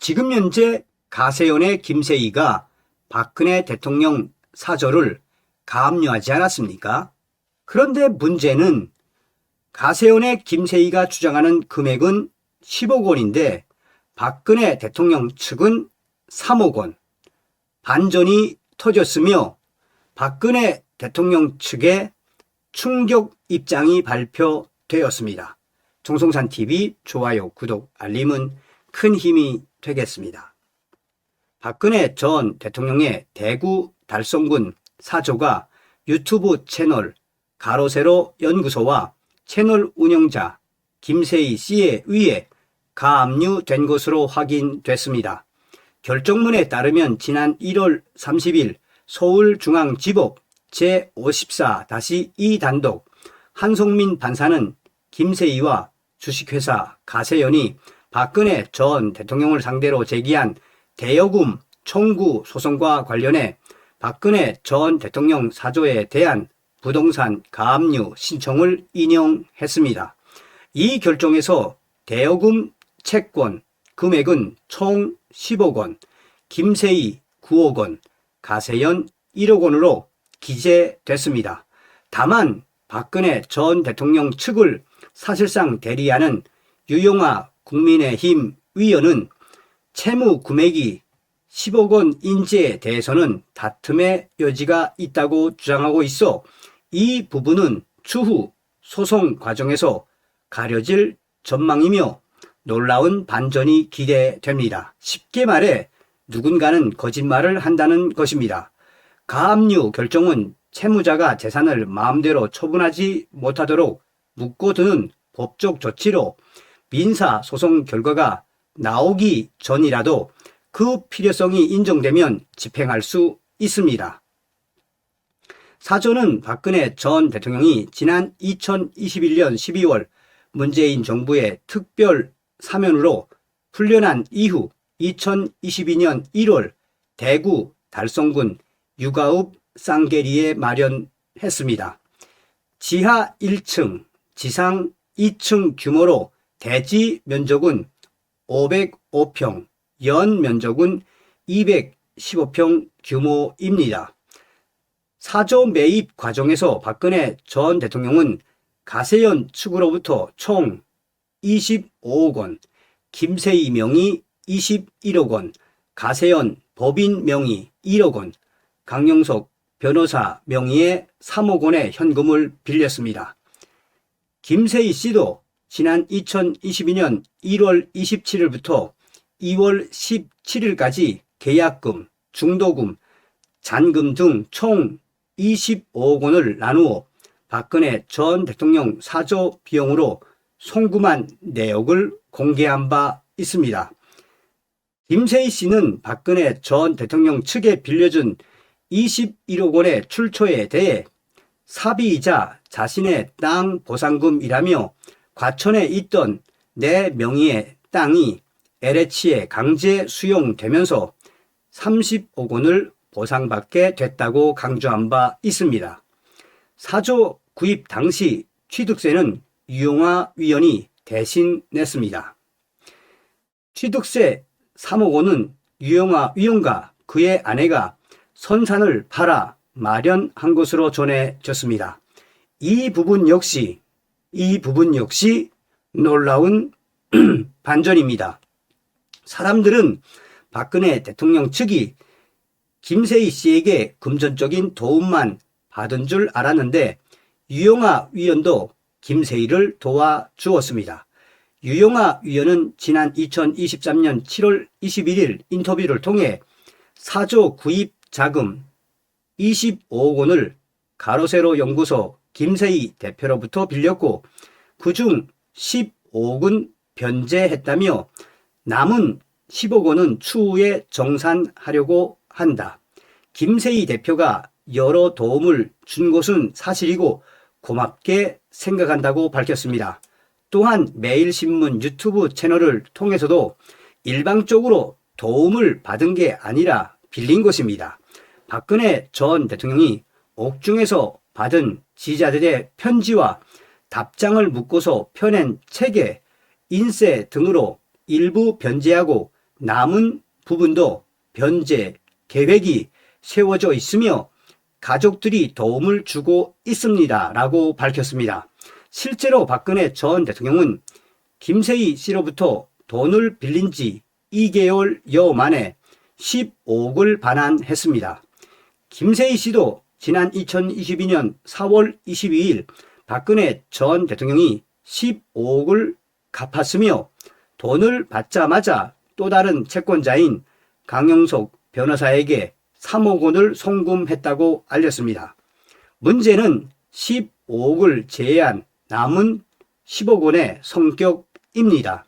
지금 현재 가세연의 김세희가 박근혜 대통령 사저를 가압류하지 않았습니까? 그런데 문제는 가세연의 김세희가 주장하는 금액은 10억 원인데 박근혜 대통령 측은 3억 원. 반전이 터졌으며 박근혜 대통령 측의 충격 입장이 발표되었습니다. 정성산TV 좋아요, 구독, 알림은 큰 힘이 되겠습니다. 박근혜 전 대통령의 대구 달성군 사저가 유튜브 채널 가로세로 연구소와 채널 운영자 김세희 씨에 의해 가압류된 것으로 확인됐습니다. 결정문에 따르면 지난 1월 30일 서울중앙지법 제54-2 단독 한송민 판사는 김세희와 주식회사 가세연이 박근혜 전 대통령을 상대로 제기한 대여금 청구 소송과 관련해 박근혜 전 대통령 사저에 대한 부동산 가압류 신청을 인용했습니다. 이 결정에서 대여금 채권 금액은 총 10억 원, 김세희 9억 원, 가세연 1억 원으로 기재됐습니다. 다만 박근혜 전 대통령 측을 사실상 대리하는 유영아 국민의힘 의원은 채무 금액이 10억 원 인지에 대해서는 다툼의 여지가 있다고 주장하고 있어 이 부분은 추후 소송 과정에서 가려질 전망이며 놀라운 반전이 기대됩니다. 쉽게 말해 누군가는 거짓말을 한다는 것입니다. 가압류 결정은 채무자가 재산을 마음대로 처분하지 못하도록 묶어두는 법적 조치로 민사소송 결과가 나오기 전이라도 그 필요성이 인정되면 집행할 수 있습니다. 사저는 박근혜 전 대통령이 지난 2021년 12월 문재인 정부의 특별 사면으로 풀려난 이후 2022년 1월 대구 달성군 유가읍 쌍계리에 마련했습니다. 지하 1층, 지상 2층 규모로 대지 면적은 505평, 연 면적은 215평 규모입니다. 사저 매입 과정에서 박근혜 전 대통령은 가세연 측으로부터 총 25억 원, 김세희 명의 21억 원, 가세연 법인 명의 1억 원, 강용석 변호사 명의의 3억 원의 현금을 빌렸습니다. 김세희 씨도 지난 2022년 1월 27일부터 2월 17일까지 계약금, 중도금, 잔금 등 총 25억 원을 나누어 박근혜 전 대통령 사저 비용으로 송금한 내역을 공개한 바 있습니다. 김세희 씨는 박근혜 전 대통령 측에 빌려준 21억 원의 출처에 대해 사비이자 자신의 땅 보상금이라며 과천에 있던 내 명의의 땅이 LH에 강제 수용되면서 30억 원을 보상받게 됐다고 강조한 바 있습니다. 사저 구입 당시 취득세는 유영아 위원이 대신 냈습니다. 취득세 3억 원은 유영아 위원과 그의 아내가 선산을 팔아 마련한 것으로 전해졌습니다. 이 부분 역시 놀라운 반전입니다. 사람들은 박근혜 대통령 측이 김세희 씨에게 금전적인 도움만 받은 줄 알았는데 유영아 위원도 김세희를 도와주었습니다. 유영아 위원은 지난 2023년 7월 21일 인터뷰를 통해 사저 구입 자금 25억 원을 가로세로 연구소 김세희 대표로부터 빌렸고 그중 15억은 변제했다며 남은 10억 원은 추후에 정산하려고 한다. 김세희 대표가 여러 도움을 준 것은 사실이고 고맙게 생각한다고 밝혔습니다. 또한 매일신문 유튜브 채널을 통해서도 일방적으로 도움을 받은 게 아니라 빌린 것입니다. 박근혜 전 대통령이 옥중에서 받은 지지자들의 편지와 답장을 묶어서 펴낸 책에 인쇄 등으로 일부 변제하고 남은 부분도 변제 계획이 세워져 있으며 가족들이 도움을 주고 있습니다. 라고 밝혔습니다. 실제로 박근혜 전 대통령은 김세희 씨로부터 돈을 빌린 지 2개월여 만에 15억을 반환했습니다. 김세희 씨도 지난 2022년 4월 22일 박근혜 전 대통령이 15억을 갚았으며 돈을 받자마자 또 다른 채권자인 강용석 변호사에게 3억 원을 송금했다고 알렸습니다. 문제는 15억을 제외한 남은 10억 원의 성격입니다.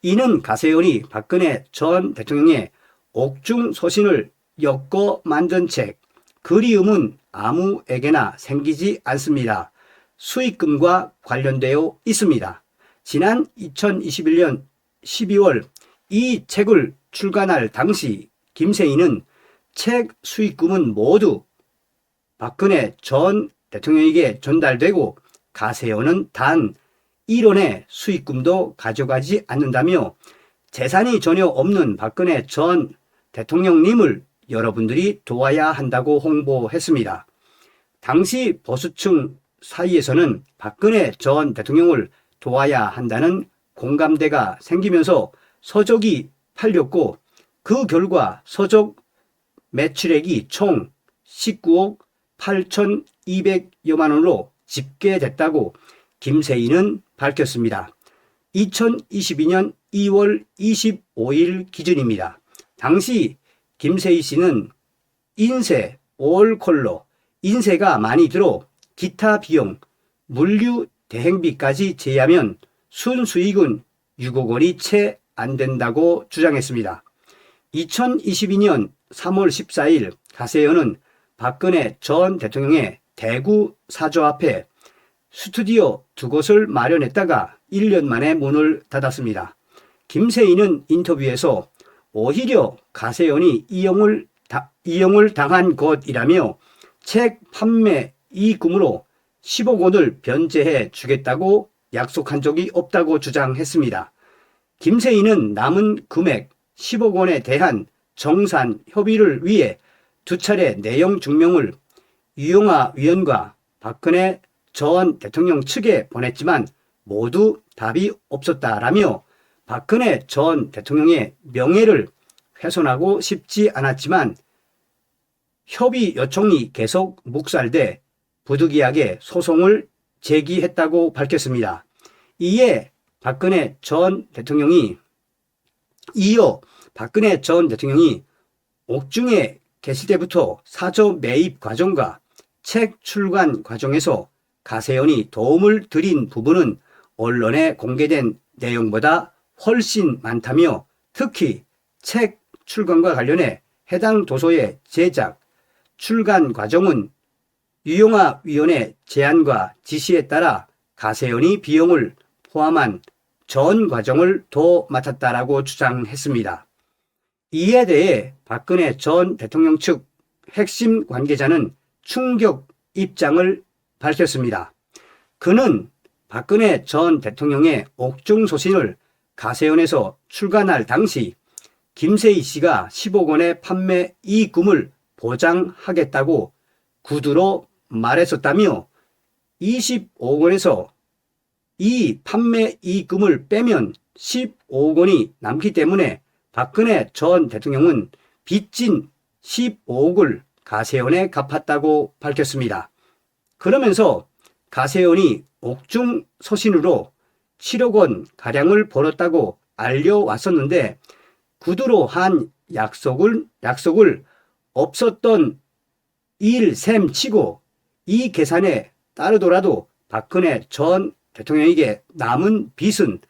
이는 가세연이 박근혜 전 대통령의 옥중 소신을 엮어 만든 책 그리움은 아무에게나 생기지 않습니다. 수익금과 관련되어 있습니다. 지난 2021년 12월 이 책을 출간할 당시 김세희는 책 수익금은 모두 박근혜 전 대통령에게 전달되고 가세연은 단 1원의 수익금도 가져가지 않는다며 재산이 전혀 없는 박근혜 전 대통령님을 여러분들이 도와야 한다고 홍보했습니다. 당시 보수층 사이에서는 박근혜 전 대통령을 도와야 한다는 공감대가 생기면서 서적이 팔렸고 그 결과 서적 매출액이 총 19억 8,200여만 원으로 집계됐다고 김세희는 밝혔습니다. 2022년 2월 25일 기준입니다. 당시 김세희 씨는 인쇄, 올컬러, 인쇄가 많이 들어 기타 비용, 물류 대행비까지 제외하면 순수익은 6억 원이 채 안 된다고 주장했습니다. 2022년 3월 14일 가세연은 박근혜 전 대통령의 대구 사저 앞에 스튜디오 2곳을 마련했다가 1년 만에 문을 닫았습니다. 김세희는 인터뷰에서 오히려 가세연이 이용을 당한 것이라며 책 판매 이익금으로 10억 원을 변제해 주겠다고 약속한 적이 없다고 주장했습니다. 김세희는 남은 금액 10억 원에 대한 정산 협의를 위해 2차례 내용 증명을 유영하 위원과 박근혜 전 대통령 측에 보냈지만 모두 답이 없었다라며 박근혜 전 대통령의 명예를 훼손하고 싶지 않았지만 협의 요청이 계속 묵살돼 부득이하게 소송을 제기했다고 밝혔습니다. 이어 박근혜 전 대통령이 옥중에 계실 때부터 사저 매입 과정과 책 출간 과정에서 가세연이 도움을 드린 부분은 언론에 공개된 내용보다 훨씬 많다며 특히 책 출간과 관련해 해당 도서의 제작, 출간 과정은 유영하 위원의 제안과 지시에 따라 가세연이 비용을 포함한 전 과정을 맡았다라고 주장했습니다. 이에 대해 박근혜 전 대통령 측 핵심 관계자는 충격 입장을 밝혔습니다. 그는 박근혜 전 대통령의 옥중 소신을 가세연에서 출간할 당시 김세희 씨가 10억 원의 판매 이익금을 보장하겠다고 구두로 말했었다며 25억 원에서 이 판매 이익금을 빼면 15억 원이 남기 때문에 박근혜 전 대통령은 빚진 15억을 가세연에 갚았다고 밝혔습니다. 그러면서 가세연이 옥중 소신으로 7억 원 가량을 벌었다고 알려왔었는데 구두로 한 약속을 없었던 일셈 치고 이 계산에 따르더라도 박근혜 전 대통령에게 남은 빚은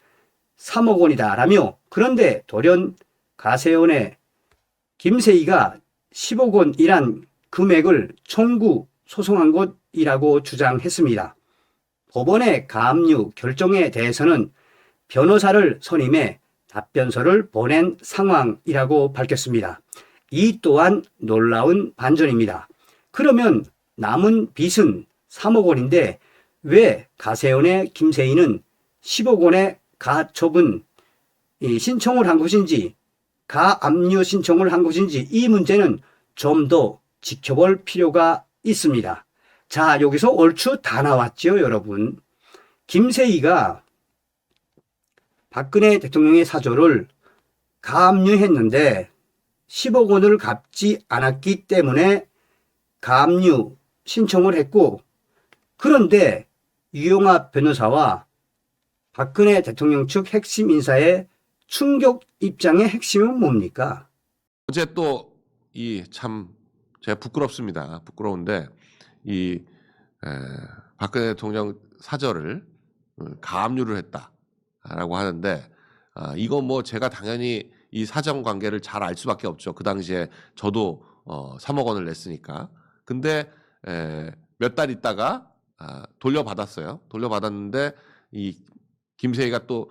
3억 원이다라며 그런데 돌연 가세연의 김세희가 10억 원이란 금액을 청구 소송한 것이라고 주장했습니다. 법원의 가압류 결정에 대해서는 변호사를 선임해 답변서를 보낸 상황이라고 밝혔습니다. 이 또한 놀라운 반전입니다. 그러면 남은 빚은 3억 원인데 왜 가세연의 김세희는 10억 원의 가처분 신청을 한 것인지 가압류 신청을 한 것인지 이 문제는 좀 더 지켜볼 필요가 있습니다. 자, 여기서 얼추 다 나왔죠, 여러분. 김세희가 박근혜 대통령의 사조를 가압류했는데 10억 원을 갚지 않았기 때문에 가압류 신청을 했고, 그런데 유영하 변호사와 박근혜 대통령 측 핵심 인사의 충격 입장의 핵심은 뭡니까? 어제 또 이 참 제가 부끄럽습니다. 부끄러운데 이 박근혜 대통령 사저를 가압류를 했다라고 하는데 이건 뭐 제가 당연히 이 사정 관계를 잘 알 수밖에 없죠. 그 당시에 저도 3억 원을 냈으니까. 근데 몇 달 있다가 돌려받았어요. 돌려받았는데 이 김세희가 또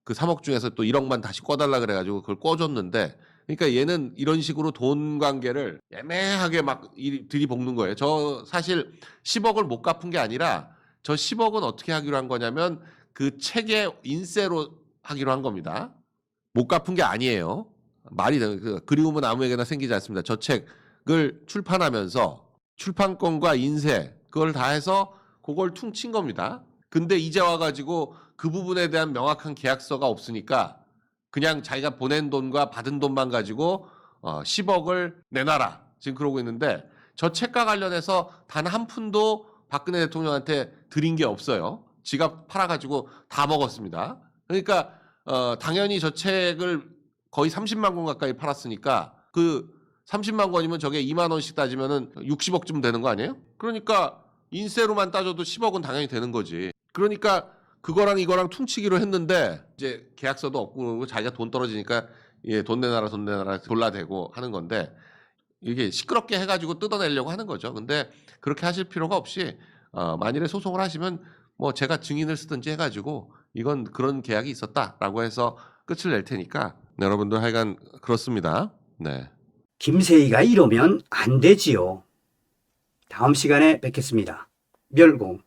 그 3억 중에서 또 1억만 다시 꿔달라 그래가지고 그걸 꿔줬는데, 그러니까 얘는 이런 식으로 돈 관계를 애매하게 막 들이볶는 거예요. 저 사실 10억을 못 갚은 게 아니라 저 10억은 어떻게 하기로 한 거냐면 그 책의 인세로 하기로 한 겁니다. 못 갚은 게 아니에요. 말이 되는, 그리움은 아무에게나 생기지 않습니다. 저 책을 출판하면서 출판권과 인세 그걸 다 해서 그걸 퉁친 겁니다. 근데 이제 와가지고 그 부분에 대한 명확한 계약서가 없으니까 그냥 자기가 보낸 돈과 받은 돈만 가지고 10억을 내놔라 지금 그러고 있는데, 저 책과 관련해서 단 한 푼도 박근혜 대통령한테 드린 게 없어요. 지가 팔아가지고 다 먹었습니다. 그러니까 당연히 저 책을 거의 30만 권 가까이 팔았으니까 그 30만 권이면 저게 2만 원씩 따지면은 60억쯤 되는 거 아니에요? 그러니까 인세로만 따져도 10억은 당연히 되는 거지. 그러니까 그거랑 이거랑 퉁치기로 했는데 이제 계약서도 없고 그러고 자기가 돈 떨어지니까 돈 내놔라 돈 내놔라 돌라대고 하는 건데, 이게 시끄럽게 해가지고 뜯어내려고 하는 거죠. 근데 그렇게 하실 필요가 없이 만일에 소송을 하시면 뭐 제가 증인을 쓰든지 해가지고 이건 그런 계약이 있었다라고 해서 끝을 낼 테니까 여러분들 하여간 그렇습니다. 네. 김세희가 이러면 안 되지요. 다음 시간에 뵙겠습니다. 멸공.